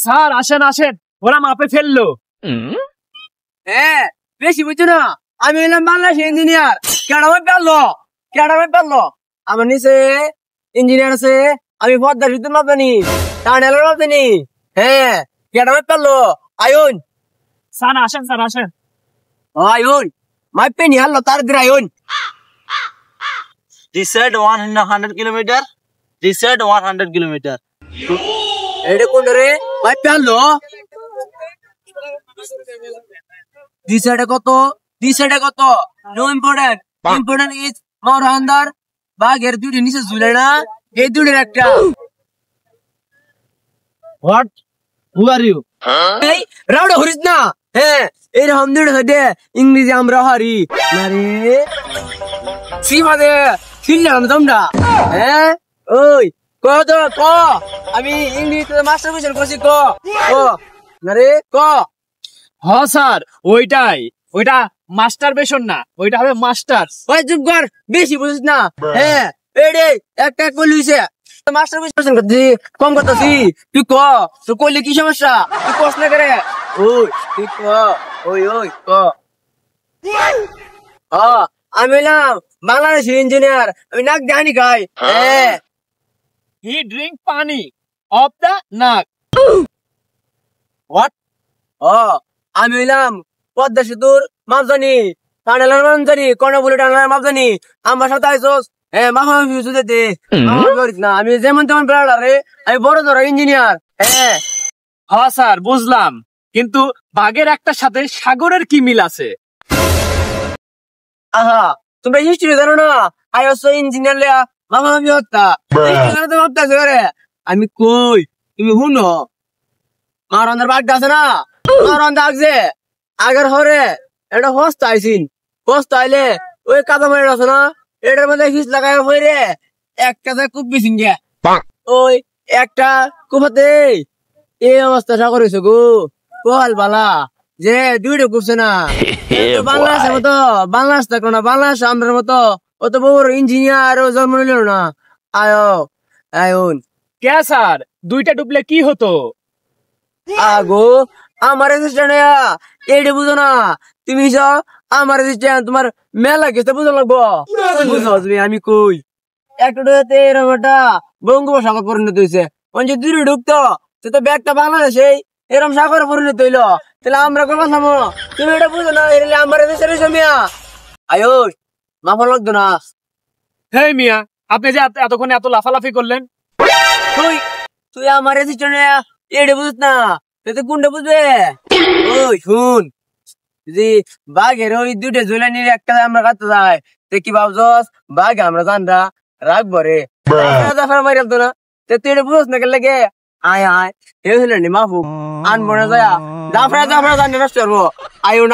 Sir আসেন আসেন, ওরা মাপে ফেললো। হ্যাঁ বেশি বুঝছো না, আমি এলাম বাংলাদেশ ইঞ্জিনিয়ার। কেডা পারলো আমার নিচে ইঞ্জিনিয়ার আছে, আমি পদ্মা সেতু মাপ জানি, টানেলের মাপ জানি। হ্যাঁ কেডা পারলো আয়ুন। স্যার আসেন, স্যার আসেন। আয়ুন মাপে নি হারলো তার দিন আয়ুন। They said 100 kilometer. They said 100 kilometer. এটা কোন রে মাপে হারলো? দিশাটা কত? নো ইম্পর্টেন্ট, ইম্পর্টেন্ট ইজ মাওর আন্দার বাঘের দুটি নিচে ঝুলে না, এই দুটির একটা। What? Who are you? এই রাউডা হরিস না। হ্যাঁ এইরকম দুটো সাইডে ইংরেজি আমরা হারি না রে। সিফাদে ছিলাম তোমরা। হ্যাঁ ওই কত ক, আমি ইংরেজিতে মাস্টার কোয়েশ্চেন করছি ক না রে ক। হ স্যার, ওইটা মাস্টার বেশন না, ওইটা হবে মাস্টার। ওই চুপ কর, বেশি বুঝিস না। হ্যাঁ এডে একটা কইলিছে মাস্টার কোয়েশ্চেন করছি, কম করতেছি। তুই ক, তুই কইলে কি সমস্যা? তুই কস না করে। ওই তুই ক, ওই ক। আমি এলাম বাংলাদেশ ইঞ্জিনিয়ার, আমি নাক জানি খাই। হ্যাঁ হি ড্রিঙ্ক পানি অফ দা নাক। হোয়াট? আমি এলাম পদ্মা সেতুর মাপ জানি, টানেলের মাপ জানি, কর্ণফুলী টানেলের মাপ জানি। আমার সাথে আইসোস হ্যাঁ মাফা দিতে না, আমি যেমন তেমন বেড়া রে, আমি বড় ধরো ইঞ্জিনিয়ার। হ্যাঁ হ স্যার বুঝলাম, কিন্তু বাঘের একটা সাথে সাগরের কি মিল আছে? আহা তোমরা হিস্ট্রি জানো না? আইসো ইঞ্জিনিয়ার লিয়া মাফা হত্যা ভাবতেছে রে। আমি কই তুমি শুনো, মারান্দার বাঘটা আছে না, মারান্দা আগছে আগের হরে এটা হস্তা আইসিন, হস্তা আইলে ওই কাদা মারি আছে না, এটার মধ্যে হিস লাগাই হয়ে একটা খুব বেশি গে ওই একটা কুপাতে এই অবস্থা সাগর হয়েছে গো। কল বালা যে দুইটা কুপছে না, বাংলাদেশের মতো বাংলাদেশ থাকলো না, বাংলাদেশ আমরার মতো অত বড় ইঞ্জিনিয়ার জন্ম নিল না। আয়ন কে স্যার, দুইটা ডুবলে কি হতো? আগো আমার অ্যাসিস্ট্যান্ট এইটা বুঝো না তুমি? আমার অ্যাসিস্ট্যান্ট তোমার মেলা গেছে বুঝো লাগবো। বুঝো তুমি আমি কই একটা ডুবে এরকম একটা বঙ্গোপসাগর পরিণত হয়েছে। যে দূরে ঢুকতো সে তো ব্যাগটা বাংলাদেশে এরকম সাগরে পরিণত হইলো, তাহলে আমরা কোন কথা? তুমি এটা বুঝো না, এলে আমার মিয়া আয়ুষ মাফা লাগতো না। হে মিয়া, আপনি যে এতক্ষণে এত লাফালাফি করলেন। তুই আমার অ্যাসিস্ট্যান্ট এটা বুঝত না, তুই তো কোনটা বুঝবে? ওই শুন, যদি বাঘের ওই দুইটা ঝুলানির একটা আমরা কাটতে যাই, তুই কি ভাবছস বাঘ আমরা জানরা রাখবো রে? মারি তো না, তুই এটা বুঝস না কেন লাগে? আয় এ হইল নি মাফু আনবো না যায় জাফরা জান নষ্ট করবো। আয়ুন